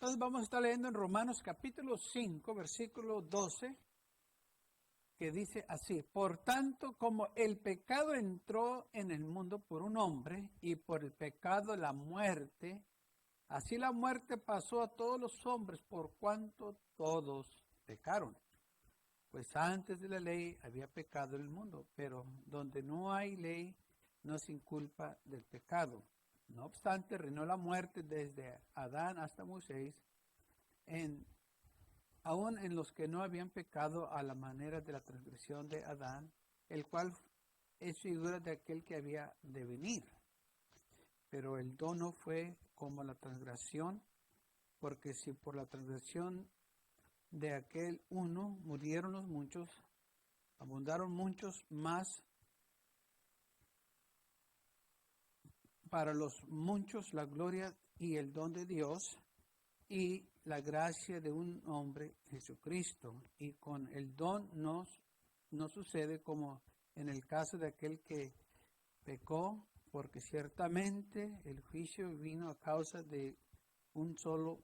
Entonces vamos a estar leyendo en Romanos capítulo 5, versículo 12, que dice así: por tanto, como el pecado entró en el mundo por un hombre, y por el pecado la muerte, así la muerte pasó a todos los hombres, por cuanto todos pecaron. Pues antes de la ley había pecado en el mundo, pero donde no hay ley, no se inculpa del pecado. No obstante, reinó la muerte desde Adán hasta Moisés, aún en los que no habían pecado a la manera de la transgresión de Adán, el cual es figura de aquel que había de venir. Pero el don no fue como la transgresión, porque si por la transgresión de aquel uno murieron los muchos, abundaron muchos más para los muchos la gloria y el don de Dios y la gracia de un hombre, Jesucristo. Y con el don no sucede como en el caso de aquel que pecó, porque ciertamente el juicio vino a causa de un solo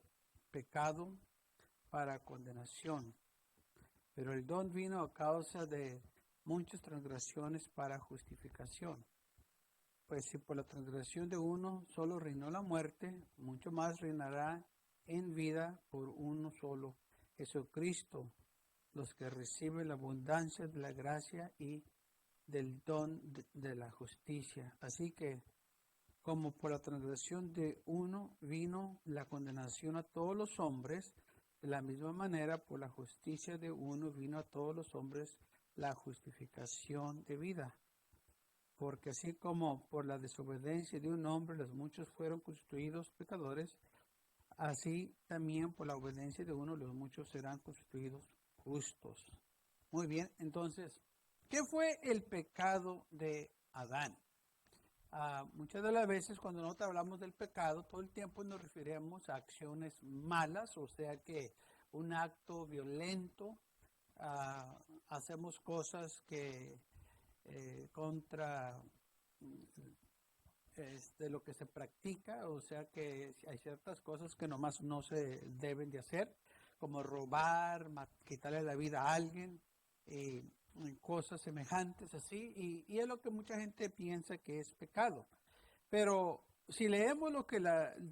pecado para condenación, pero el don vino a causa de muchas transgresiones para justificación. Pues si por la transgresión de uno solo reinó la muerte, mucho más reinará en vida por uno solo, Jesucristo, los que reciben la abundancia de la gracia y del don de la justicia. Así que, como por la transgresión de uno vino la condenación a todos los hombres, de la misma manera por la justicia de uno vino a todos los hombres la justificación de vida. Porque así como por la desobediencia de un hombre los muchos fueron constituidos pecadores, así también por la obediencia de uno los muchos serán constituidos justos. Muy bien, entonces, ¿qué fue el pecado de Adán? Muchas de las veces cuando nosotros hablamos del pecado, todo el tiempo nos referimos a acciones malas, o sea que un acto violento, hacemos cosas que contra de lo que se practica, o sea que hay ciertas cosas que nomás no se deben de hacer, como robar, quitarle la vida a alguien, cosas semejantes así, y es lo que mucha gente piensa que es pecado. Pero si leemos lo que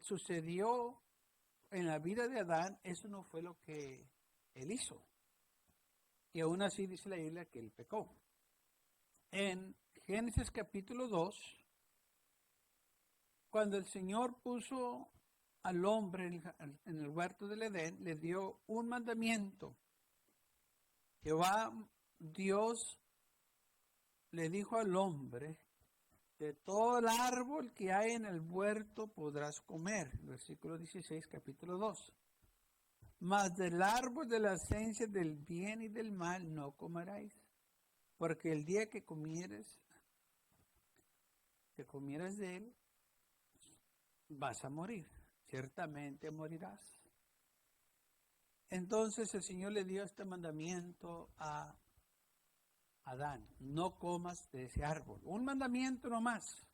sucedió en la vida de Adán, eso no fue lo que él hizo. Y aún así dice la Biblia que él pecó. En Génesis capítulo 2, cuando el Señor puso al hombre en el huerto del Edén, le dio un mandamiento. Jehová Dios le dijo al hombre: de todo el árbol que hay en el huerto podrás comer. Versículo 16, capítulo 2. Mas del árbol de la ciencia del bien y del mal no comeráis, porque el día que comieres de él, vas a morir, ciertamente morirás. Entonces el Señor le dio este mandamiento a Adán: no comas de ese árbol. Un mandamiento nomás.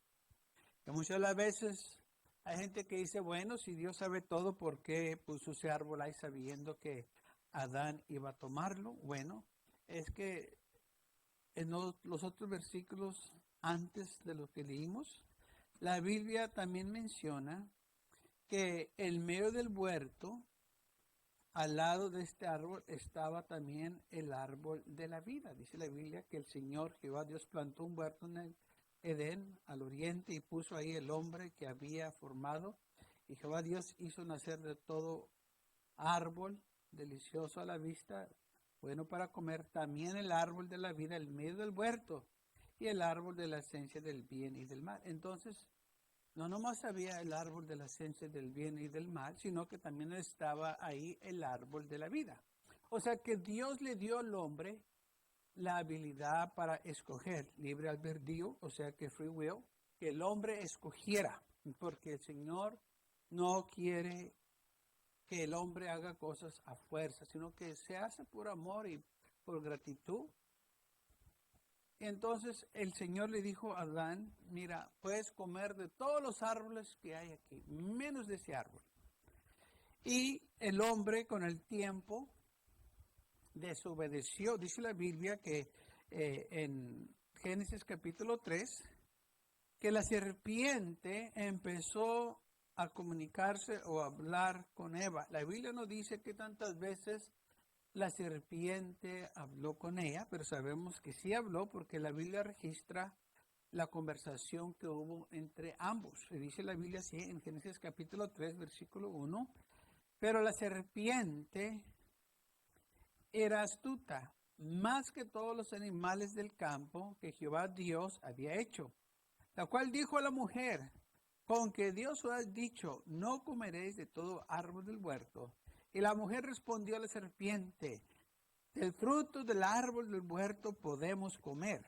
Que muchas de las veces hay gente que dice, bueno, si Dios sabe todo, ¿por qué puso ese árbol ahí sabiendo que Adán iba a tomarlo? Bueno, es que en los otros versículos antes de lo que leímos, la Biblia también menciona que en medio del huerto, al lado de este árbol, estaba también el árbol de la vida. Dice la Biblia que el Señor Jehová Dios plantó un huerto en el Edén, al oriente, y puso ahí el hombre que había formado. Y Jehová Dios hizo nacer de todo árbol delicioso a la vista, bueno para comer, también el árbol de la vida en medio del huerto, y el árbol de la esencia del bien y del mal. Entonces, no nomás había el árbol de la ciencia del bien y del mal, sino que también estaba ahí el árbol de la vida. O sea que Dios le dio al hombre la habilidad para escoger, libre albedrío, o sea que free will, que el hombre escogiera, porque el Señor no quiere que el hombre haga cosas a fuerza, sino que se hace por amor y por gratitud. Entonces el Señor le dijo a Adán: mira, puedes comer de todos los árboles que hay aquí, menos de ese árbol. Y el hombre con el tiempo desobedeció. Dice la Biblia que en Génesis capítulo 3, que la serpiente empezó a comunicarse o a hablar con Eva. La Biblia no dice que tantas veces la serpiente habló con ella, pero sabemos que sí habló porque la Biblia registra la conversación que hubo entre ambos. Y dice la Biblia así en Génesis capítulo 3, versículo 1, pero la serpiente era astuta, más que todos los animales del campo que Jehová Dios había hecho, la cual dijo a la mujer, con que Dios os ha dicho, no comeréis de todo árbol del huerto. Y la mujer respondió a la serpiente, del fruto del árbol del huerto podemos comer,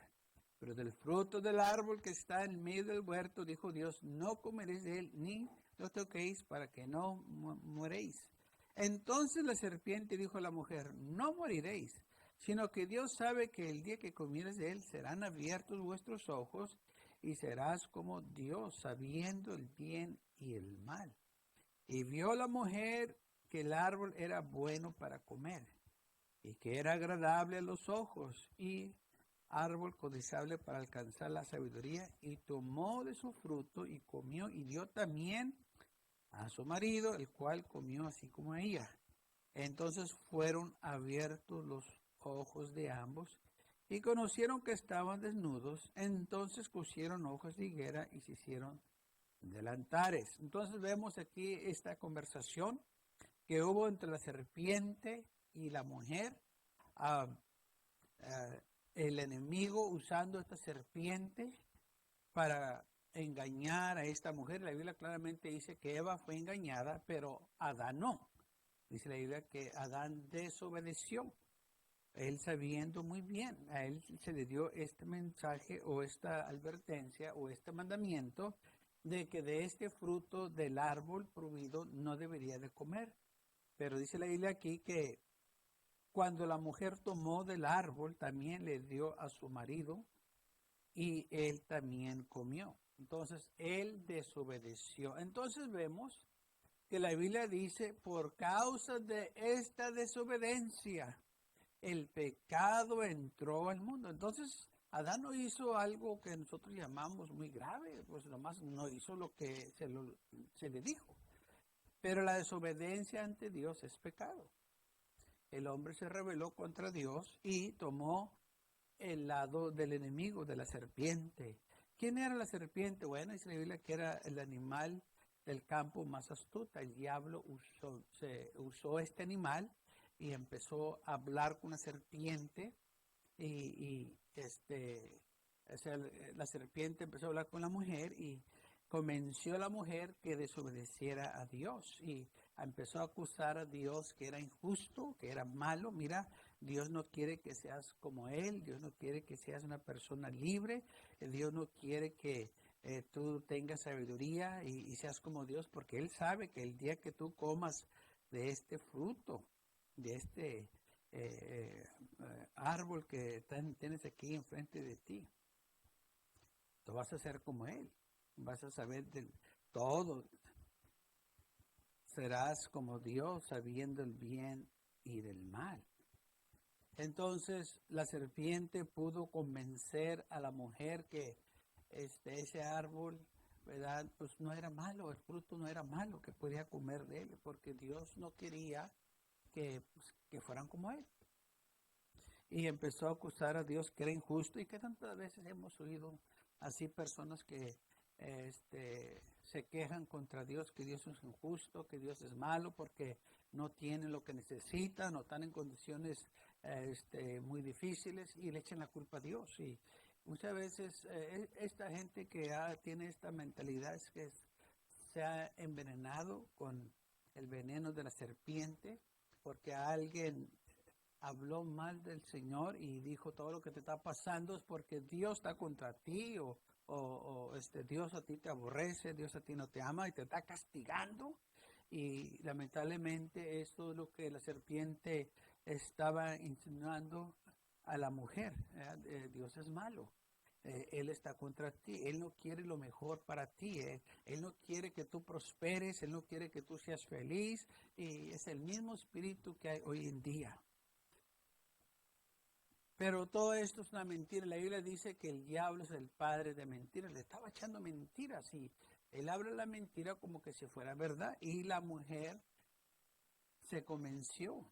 pero del fruto del árbol que está en medio del huerto, dijo Dios, no comeréis de él, ni lo toquéis para que no mueréis. Entonces la serpiente dijo a la mujer, no moriréis, sino que Dios sabe que el día que comieres de él serán abiertos vuestros ojos y serás como Dios, sabiendo el bien y el mal. Y vio la mujer que el árbol era bueno para comer y que era agradable a los ojos y árbol codiciable para alcanzar la sabiduría, y tomó de su fruto y comió y dio también a su marido, el cual comió así como ella. Entonces fueron abiertos los ojos de ambos y conocieron que estaban desnudos. Entonces cosieron hojas de higuera y se hicieron delantares. Entonces vemos aquí esta conversación que hubo entre la serpiente y la mujer. El enemigo usando esta serpiente para engañar a esta mujer. La Biblia claramente dice que Eva fue engañada, pero Adán no. Dice la Biblia que Adán desobedeció. Él sabiendo muy bien, a él se le dio este mensaje o esta advertencia o este mandamiento de que de este fruto del árbol prohibido no debería de comer. Pero dice la Biblia aquí que cuando la mujer tomó del árbol, también le dio a su marido y él también comió. Entonces, él desobedeció. Entonces vemos que la Biblia dice, por causa de esta desobediencia, el pecado entró al mundo. Entonces, Adán no hizo algo que nosotros llamamos muy grave, pues nomás no hizo lo que se le dijo. Pero la desobediencia ante Dios es pecado. El hombre se rebeló contra Dios y tomó el lado del enemigo, de la serpiente. ¿Quién era la serpiente? Bueno, dice la Biblia que era el animal del campo más astuta. El diablo usó este animal y empezó a hablar con la serpiente la serpiente empezó a hablar con la mujer y convenció a la mujer que desobedeciera a Dios y empezó a acusar a Dios que era injusto, que era malo. Mira, Dios no quiere que seas como Él, Dios no quiere que seas una persona libre, Dios no quiere que tú tengas sabiduría y seas como Dios, porque Él sabe que el día que tú comas de este fruto, de este árbol que tienes aquí enfrente de ti, tú vas a ser como Él, vas a saber de todo. Serás como Dios, sabiendo el bien y del mal. Entonces la serpiente pudo convencer a la mujer que ese árbol, ¿verdad? Pues no era malo, el fruto no era malo, que podía comer de él, porque Dios no quería que fueran como Él. Y empezó a acusar a Dios que era injusto, y que tantas veces hemos oído así personas que se quejan contra Dios, que Dios es injusto, que Dios es malo porque no tienen lo que necesitan o están en condiciones muy difíciles y le echan la culpa a Dios. Y muchas veces esta gente que tiene esta mentalidad es que se ha envenenado con el veneno de la serpiente, porque alguien habló mal del Señor y dijo todo lo que te está pasando es porque Dios está contra ti o Dios a ti te aborrece, Dios a ti no te ama y te está castigando. Y lamentablemente esto es lo que la serpiente estaba insinuando a la mujer. Dios es malo. Él está contra ti. Él no quiere lo mejor para ti. Él no quiere que tú prosperes. Él no quiere que tú seas feliz. Y es el mismo espíritu que hay hoy en día. Pero todo esto es una mentira. La Biblia dice que el diablo es el padre de mentiras. Le estaba echando mentiras y él habla la mentira como que si fuera verdad. Y la mujer se convenció.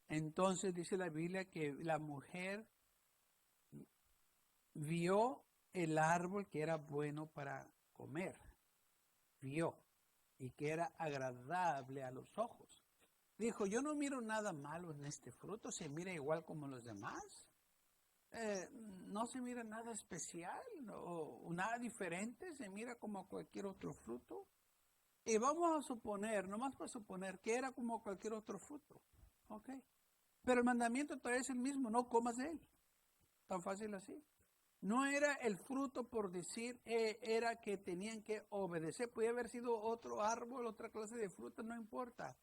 Entonces dice la Biblia que la mujer vio el árbol que era bueno para comer. Vio. Y que era agradable a los ojos. Dijo, yo no miro nada malo en este fruto. Se mira igual como los demás. No se mira nada especial o nada diferente, se mira como cualquier otro fruto. Y vamos a suponer, nomás para suponer, que era como cualquier otro fruto. ¿Ok? Pero el mandamiento todavía es el mismo, no comas de él. Tan fácil así. No era el fruto por decir, era que tenían que obedecer. Podía haber sido otro árbol, otra clase de fruta, no importa.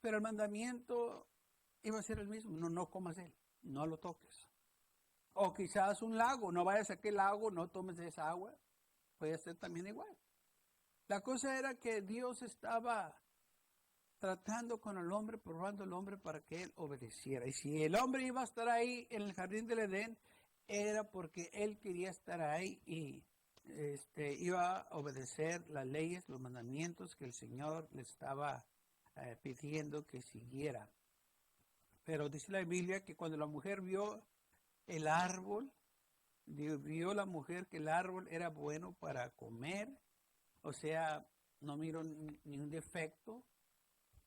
Pero el mandamiento iba a ser el mismo, no comas de él. No lo toques. O quizás un lago, no vayas a aquel lago, no tomes de esa agua. Puede ser también igual. La cosa era que Dios estaba tratando con el hombre, probando al hombre para que él obedeciera. Y si el hombre iba a estar ahí en el jardín del Edén, era porque él quería estar ahí y iba a obedecer las leyes, los mandamientos que el Señor le estaba pidiendo que siguiera. Pero dice la Biblia que cuando la mujer vio el árbol, vio la mujer que el árbol era bueno para comer, o sea, no miró ni un defecto,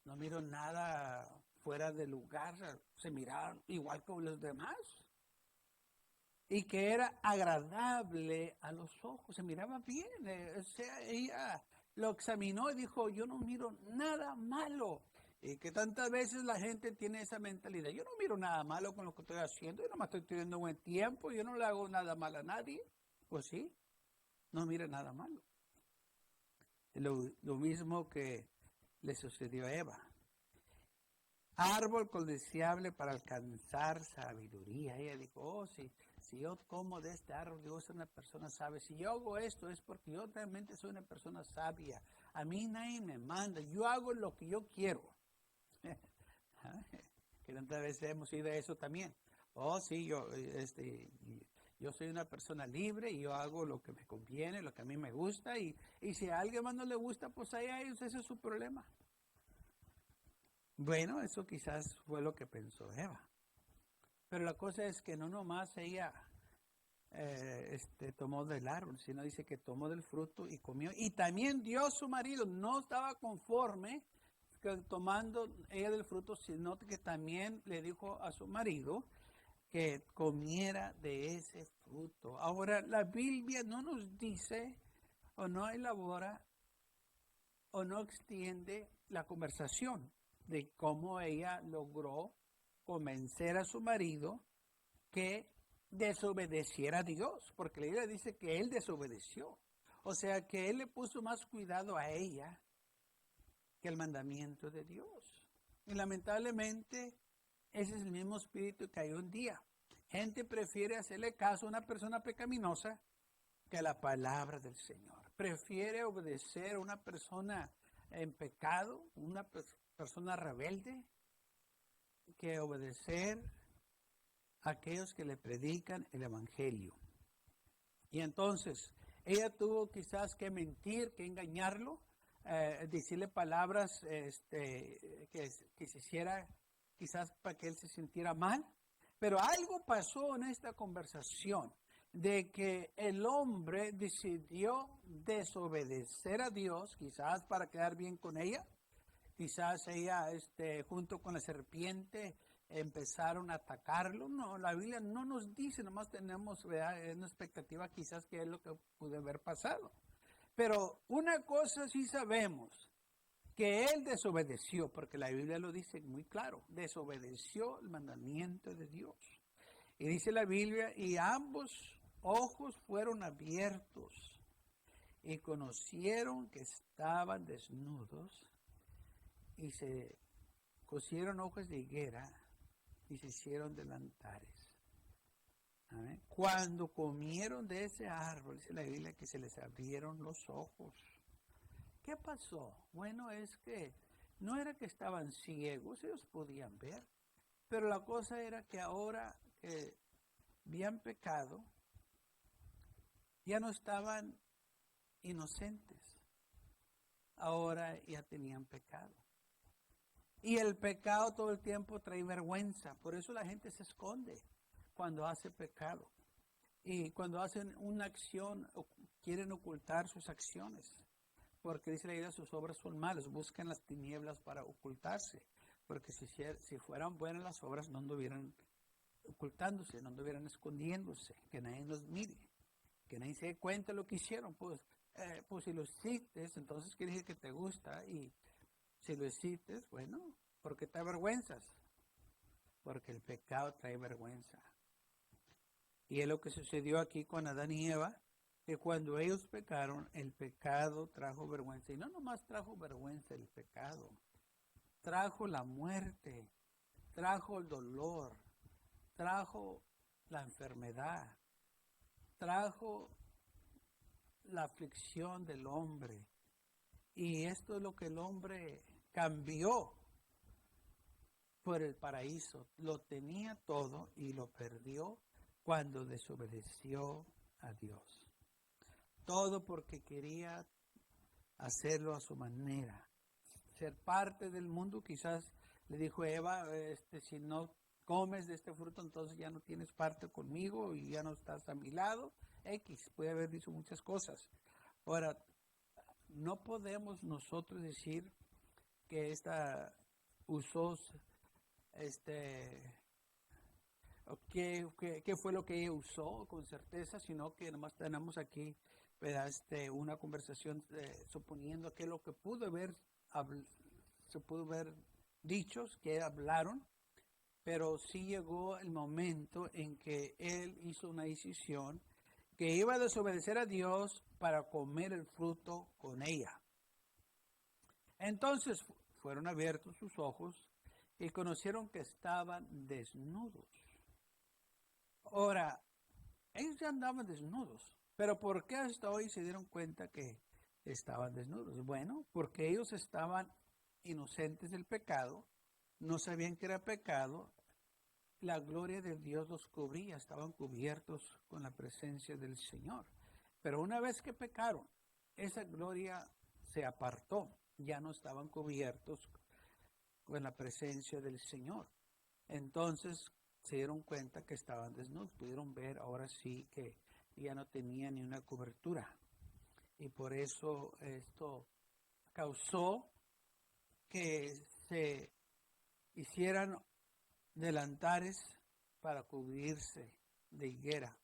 no miró nada fuera de lugar, se miraron igual que los demás. Y que era agradable a los ojos, se miraba bien, o sea, ella lo examinó y dijo, yo no miro nada malo. Y que tantas veces la gente tiene esa mentalidad. Yo no miro nada malo con lo que estoy haciendo. Yo no me estoy teniendo buen tiempo. Yo no le hago nada malo a nadie. Pues sí, no mira nada malo. Lo mismo que le sucedió a Eva. Árbol codiciable para alcanzar sabiduría. Ella dijo, oh, si yo como de este árbol, yo soy una persona sabia. Si yo hago esto es porque yo realmente soy una persona sabia. A mí nadie me manda. Yo hago lo que yo quiero. Que tantas veces hemos oído eso también. Oh, sí, yo soy una persona libre y yo hago lo que me conviene, lo que a mí me gusta. Y si a alguien más no le gusta, pues ahí ese es su problema. Bueno, eso quizás fue lo que pensó Eva. Pero la cosa es que no nomás ella tomó del árbol, sino dice que tomó del fruto y comió. Y también dio su marido, no estaba conforme tomando ella del fruto, sino que también le dijo a su marido que comiera de ese fruto. Ahora, la Biblia no nos dice o no elabora o no extiende la conversación de cómo ella logró convencer a su marido que desobedeciera a Dios, porque la Biblia dice que él desobedeció. O sea, que él le puso más cuidado a ella que el mandamiento de Dios. Y lamentablemente, ese es el mismo espíritu que hay un día. Gente prefiere hacerle caso a una persona pecaminosa que a la palabra del Señor. Prefiere obedecer a una persona en pecado, una persona rebelde, que obedecer a aquellos que le predican el evangelio. Y entonces, ella tuvo quizás que mentir, que engañarlo, decirle palabras que se hiciera quizás para que él se sintiera mal. Pero algo pasó en esta conversación de que el hombre decidió desobedecer a Dios, quizás para quedar bien con ella. Quizás ella, junto con la serpiente, empezaron a atacarlo. No, la Biblia no nos dice, nomás tenemos una expectativa quizás que es lo que pudo haber pasado. Pero una cosa sí sabemos, que él desobedeció, porque la Biblia lo dice muy claro, desobedeció el mandamiento de Dios. Y dice la Biblia, y ambos ojos fueron abiertos y conocieron que estaban desnudos y se cosieron hojas de higuera y se hicieron delantares. Amén. Cuando comieron de ese árbol, dice la Biblia que se les abrieron los ojos. ¿Qué pasó? Bueno, es que no era que estaban ciegos, ellos podían ver, pero la cosa era que ahora que habían pecado, ya no estaban inocentes, ahora ya tenían pecado. Y el pecado todo el tiempo trae vergüenza, por eso la gente se esconde cuando hace pecado. Y cuando hacen una acción, quieren ocultar sus acciones. Porque dice la Biblia, sus obras son malas, buscan las tinieblas para ocultarse. Porque si fueran buenas las obras, no anduvieran ocultándose, no anduvieran escondiéndose, que nadie los mire, que nadie se dé cuenta de lo que hicieron. Pues si lo hiciste, entonces quiere decir que te gusta. Y si lo hiciste, bueno, ¿por qué te avergüenzas? Porque el pecado trae vergüenza. Y es lo que sucedió aquí con Adán y Eva, que cuando ellos pecaron, el pecado trajo vergüenza. Y no nomás trajo vergüenza el pecado, trajo la muerte, trajo el dolor, trajo la enfermedad, trajo la aflicción del hombre. Y esto es lo que el hombre cambió por el paraíso. Lo tenía todo y lo perdió cuando desobedeció a Dios. Todo porque quería hacerlo a su manera. Ser parte del mundo. Quizás le dijo Eva, si no comes de este fruto, entonces ya no tienes parte conmigo y ya no estás a mi lado. X, puede haber dicho muchas cosas. Ahora, no podemos nosotros decir que esta usó qué fue lo que ella usó con certeza, sino que nomás tenemos aquí una conversación suponiendo que lo que se pudo haber dicho, que hablaron, pero sí llegó el momento en que él hizo una decisión que iba a desobedecer a Dios para comer el fruto con ella. Entonces fueron abiertos sus ojos y conocieron que estaban desnudos. Ahora, ellos ya andaban desnudos, pero ¿por qué hasta hoy se dieron cuenta que estaban desnudos? Bueno, porque ellos estaban inocentes del pecado, no sabían que era pecado, la gloria de Dios los cubría, estaban cubiertos con la presencia del Señor. Pero una vez que pecaron, esa gloria se apartó, ya no estaban cubiertos con la presencia del Señor. Entonces se dieron cuenta que estaban desnudos, pudieron ver ahora sí que ya no tenía ni una cobertura. Y por eso esto causó que se hicieran delantares para cubrirse de higuera.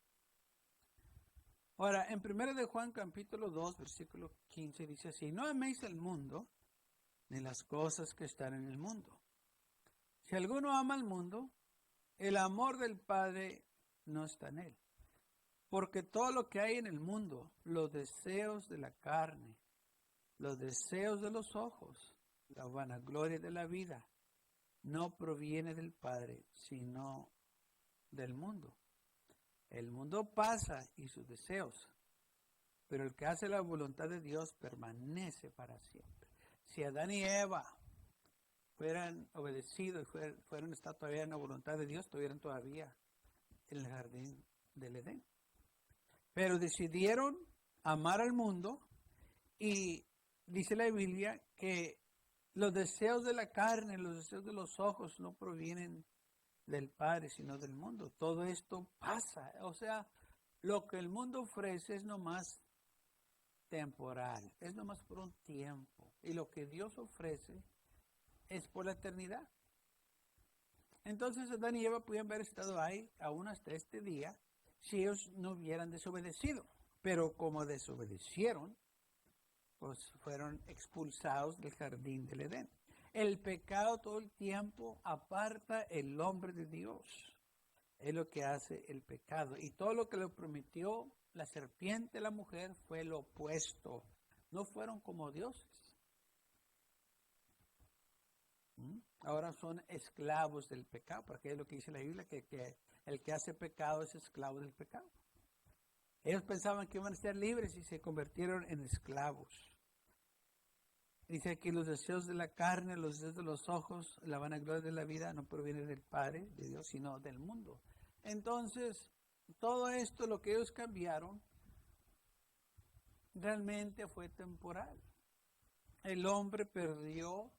Ahora, en 1 de Juan capítulo 2, versículo 15 dice así: no améis el mundo ni las cosas que están en el mundo. Si alguno ama al mundo, el amor del Padre no está en él. Porque todo lo que hay en el mundo, los deseos de la carne, los deseos de los ojos, la vanagloria de la vida, no proviene del Padre, sino del mundo. El mundo pasa y sus deseos, pero el que hace la voluntad de Dios permanece para siempre. Si Adán y Eva fueran obedecidos y fueran estar todavía en la voluntad de Dios, estuvieran todavía en el jardín del Edén. Pero decidieron amar al mundo y dice la Biblia que los deseos de la carne, los deseos de los ojos no provienen del Padre, sino del mundo. Todo esto pasa. O sea, lo que el mundo ofrece es nomás temporal, es nomás por un tiempo. Y lo que Dios ofrece es por la eternidad. Entonces Adán y Eva podían haber estado ahí aún hasta este día si ellos no hubieran desobedecido. Pero como desobedecieron, pues fueron expulsados del jardín del Edén. El pecado todo el tiempo aparta el hombre de Dios. Es lo que hace el pecado. Y todo lo que le prometió la serpiente a la mujer fue lo opuesto. No fueron como dioses. Ahora son esclavos del pecado, porque es lo que dice la Biblia, que el que hace pecado es esclavo del pecado. Ellos pensaban que iban a ser libres y se convirtieron en esclavos. Dice que los deseos de la carne, los deseos de los ojos, la vanagloria de la vida no proviene del Padre, de Dios, sino del mundo. Entonces, todo esto, lo que ellos cambiaron, realmente fue temporal. El hombre perdió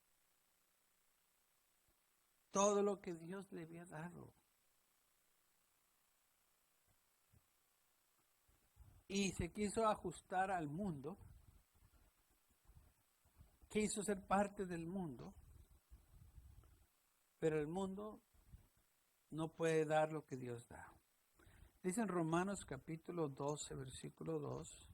todo lo que Dios le había dado. Y se quiso ajustar al mundo, quiso ser parte del mundo, pero el mundo no puede dar lo que Dios da. Dice en Romanos capítulo 12, versículo 2,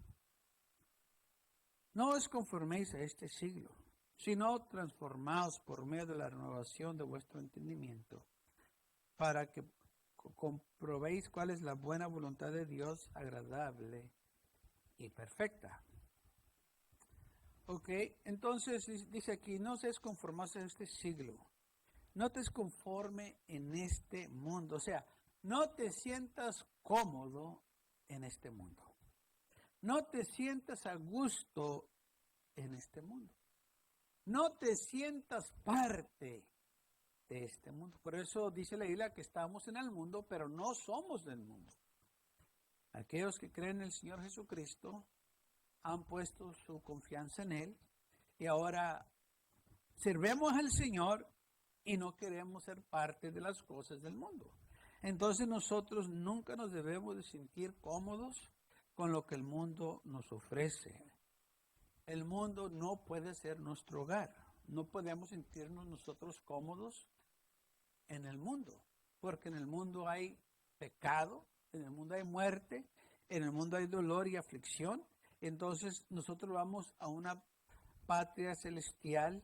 no os conforméis a este siglo, sino transformaos por medio de la renovación de vuestro entendimiento, para que comprobéis cuál es la buena voluntad de Dios, agradable y perfecta. Ok, entonces dice aquí, no seas conformados a este siglo, no te conforme en este mundo, o sea, no te sientas cómodo en este mundo, no te sientas a gusto en este mundo, no te sientas parte de este mundo. Por eso dice la Biblia que estamos en el mundo, pero no somos del mundo. Aquellos que creen en el Señor Jesucristo han puesto su confianza en Él y ahora servemos al Señor y no queremos ser parte de las cosas del mundo. Entonces nosotros nunca nos debemos de sentir cómodos con lo que el mundo nos ofrece. El mundo no puede ser nuestro hogar. No podemos sentirnos nosotros cómodos en el mundo, porque en el mundo hay pecado, en el mundo hay muerte, en el mundo hay dolor y aflicción. Entonces nosotros vamos a una patria celestial,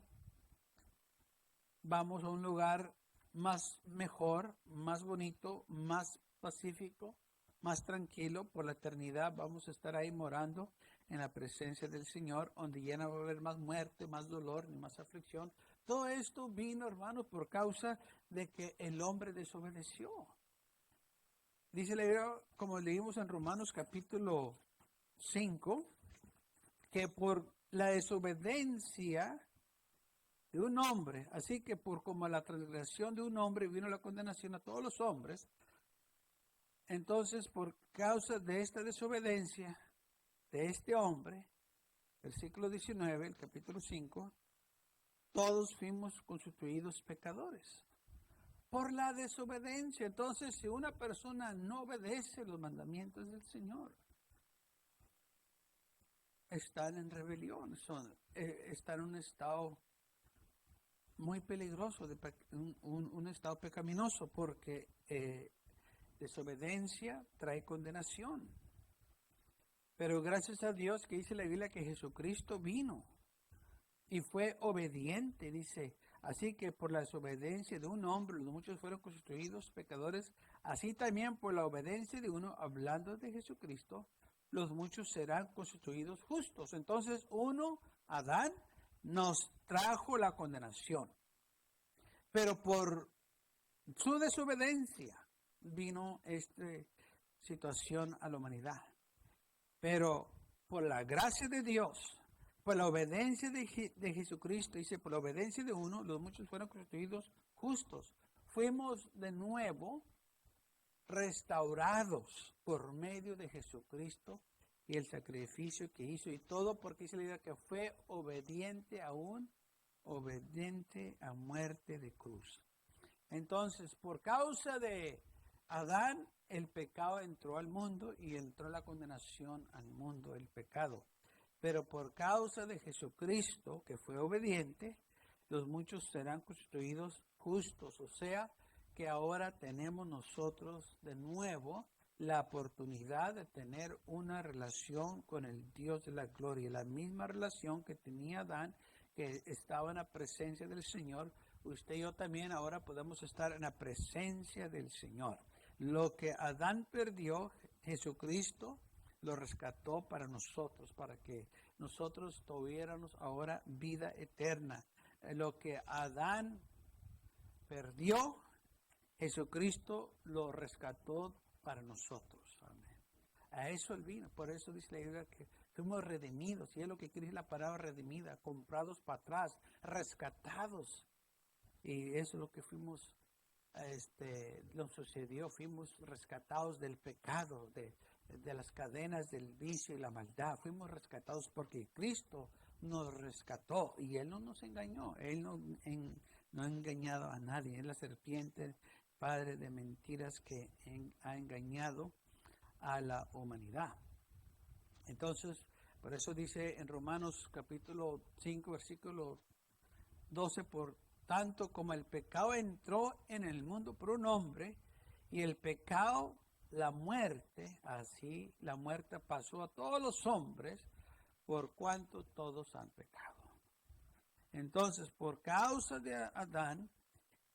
vamos a un lugar más mejor, más bonito, más pacífico, más tranquilo. Por la eternidad vamos a estar ahí morando en la presencia del Señor, donde ya no va a haber más muerte, más dolor, ni más aflicción. Todo esto vino, hermanos, por causa de que el hombre desobedeció. Dice la Biblia, como leímos en Romanos capítulo 5, que por la desobediencia de un hombre, así que por como la transgresión de un hombre vino la condenación a todos los hombres, entonces por causa de esta desobediencia de este hombre, versículo 19, el capítulo 5, todos fuimos constituidos pecadores por la desobediencia. Entonces, si una persona no obedece los mandamientos del Señor, están en rebelión, están en un estado muy peligroso, un estado pecaminoso, porque desobediencia trae condenación. Pero gracias a Dios que dice la Biblia que Jesucristo vino y fue obediente, dice, así que por la desobediencia de un hombre los muchos fueron constituidos pecadores, así también por la obediencia de uno, hablando de Jesucristo, los muchos serán constituidos justos. Entonces uno, Adán, nos trajo la condenación, pero por su desobediencia vino esta situación a la humanidad. Pero por la gracia de Dios, por la obediencia de Jesucristo, dice, por la obediencia de uno, los muchos fueron constituidos justos. Fuimos de nuevo restaurados por medio de Jesucristo y el sacrificio que hizo y todo, porque dice la Biblia que fue obediente aún, obediente a muerte de cruz. Entonces, por causa de Adán, el pecado entró al mundo y entró la condenación al mundo, el pecado. Pero por causa de Jesucristo, que fue obediente, los muchos serán constituidos justos. O sea, que ahora tenemos nosotros de nuevo la oportunidad de tener una relación con el Dios de la gloria. La misma relación que tenía Adán, que estaba en la presencia del Señor, usted y yo también ahora podemos estar en la presencia del Señor. Lo que Adán perdió, Jesucristo lo rescató para nosotros, para que nosotros tuviéramos ahora vida eterna. Lo que Adán perdió, Jesucristo lo rescató para nosotros. Amén. A eso Él vino. Por eso dice la Biblia que fuimos redimidos. Y es lo que quiere decir la palabra redimida. Comprados para atrás, rescatados. Y eso es lo que fuimos, nos sucedió. Fuimos rescatados del pecado, de las cadenas del vicio y la maldad. Fuimos rescatados porque Cristo nos rescató. Y Él no nos engañó. Él no ha engañado a nadie. Es la serpiente, padre de mentiras, que ha engañado a la humanidad. Entonces, por eso dice en Romanos capítulo 5, versículo 12, por tanto como el pecado entró en el mundo por un hombre, y el pecado, la muerte, así la muerte pasó a todos los hombres, por cuanto todos han pecado. Entonces, por causa de Adán,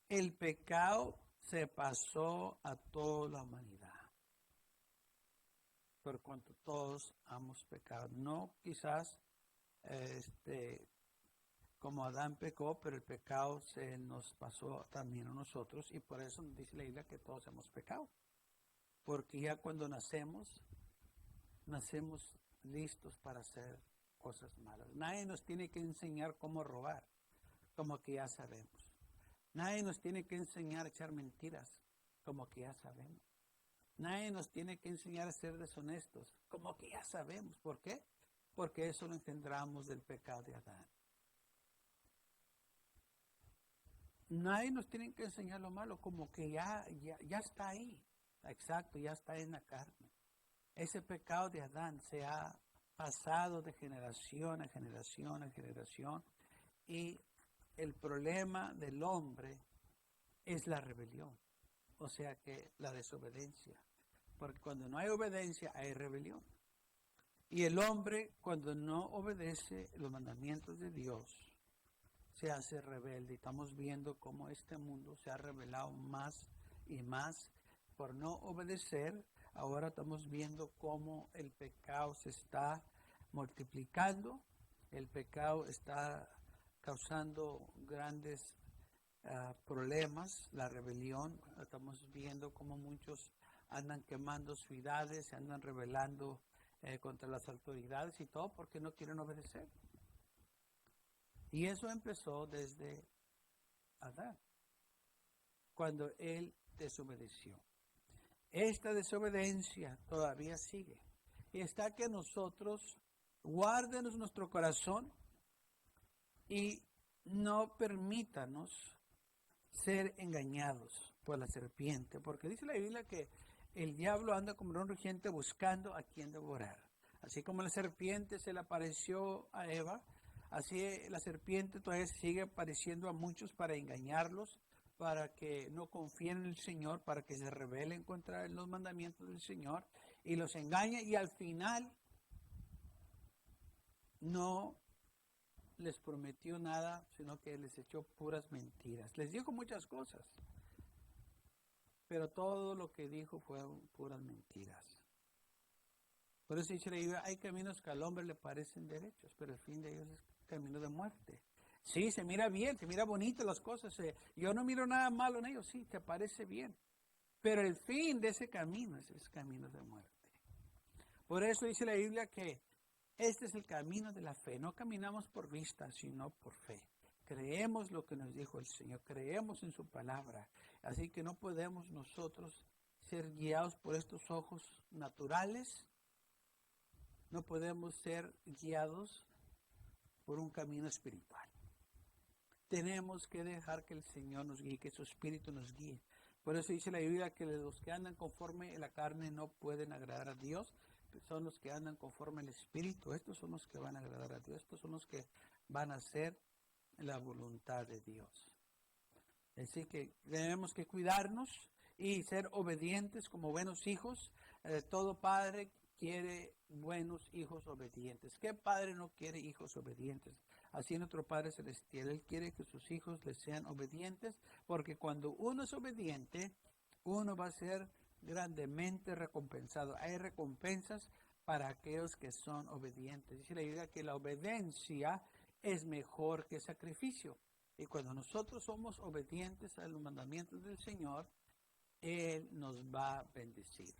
el pecado se pasó a toda la humanidad. Por cuanto todos hemos pecado. No quizás como Adán pecó, pero el pecado se nos pasó también a nosotros, y por eso nos dice la Biblia que todos hemos pecado. Porque ya cuando nacemos listos para hacer cosas malas. Nadie nos tiene que enseñar cómo robar, como que ya sabemos. Nadie nos tiene que enseñar a echar mentiras, como que ya sabemos. Nadie nos tiene que enseñar a ser deshonestos, como que ya sabemos. ¿Por qué? Porque eso lo engendramos del pecado de Adán. Nadie nos tiene que enseñar lo malo, como que ya está ahí. Exacto, ya está en la carne. Ese pecado de Adán se ha pasado de generación a generación a generación, y el problema del hombre es la rebelión. O sea que la desobediencia. Porque cuando no hay obediencia, hay rebelión. Y el hombre, cuando no obedece los mandamientos de Dios, se hace rebelde. Y estamos viendo cómo este mundo se ha rebelado más y más por no obedecer. Ahora estamos viendo cómo el pecado se está multiplicando. El pecado está causando grandes problemas, la rebelión. Estamos viendo cómo muchos andan quemando ciudades, se andan rebelando contra las autoridades y todo porque no quieren obedecer. Y eso empezó desde Adán, cuando él desobedeció. Esta desobediencia todavía sigue. Y está que nosotros guardemos nuestro corazón y no permítanos ser engañados por la serpiente, porque dice la Biblia que el diablo anda como un rugiente buscando a quien devorar. Así como la serpiente se le apareció a Eva, así la serpiente todavía sigue apareciendo a muchos para engañarlos, para que no confíen en el Señor, para que se rebelen contra los mandamientos del Señor, y los engaña, y al final no les prometió nada, sino que les echó puras mentiras. Les dijo muchas cosas, pero todo lo que dijo fueron puras mentiras. Por eso dice la Biblia, hay caminos que al hombre le parecen derechos, pero el fin de ellos es camino de muerte. Sí, se mira bien, se mira bonito las cosas. Yo no miro nada malo en ellos, sí, te parece bien. Pero el fin de ese camino es camino de muerte. Por eso dice la Biblia que este es el camino de la fe. No caminamos por vista, sino por fe. Creemos lo que nos dijo el Señor, creemos en su palabra. Así que no podemos nosotros ser guiados por estos ojos naturales. No podemos ser guiados por un camino espiritual. Tenemos que dejar que el Señor nos guíe, que su Espíritu nos guíe. Por eso dice la Biblia que los que andan conforme a la carne no pueden agradar a Dios. Son los que andan conforme al Espíritu. Estos son los que van a agradar a Dios. Estos son los que van a hacer la voluntad de Dios. Así que tenemos que cuidarnos y ser obedientes como buenos hijos. Todo padre quiere buenos hijos obedientes. ¿Qué padre no quiere hijos obedientes? Así nuestro Padre Celestial, Él quiere que sus hijos le sean obedientes, porque cuando uno es obediente, uno va a ser grandemente recompensado. Hay recompensas para aquellos que son obedientes. Dice la Biblia que la obediencia es mejor que sacrificio. Y cuando nosotros somos obedientes a los mandamientos del Señor, Él nos va a bendecir.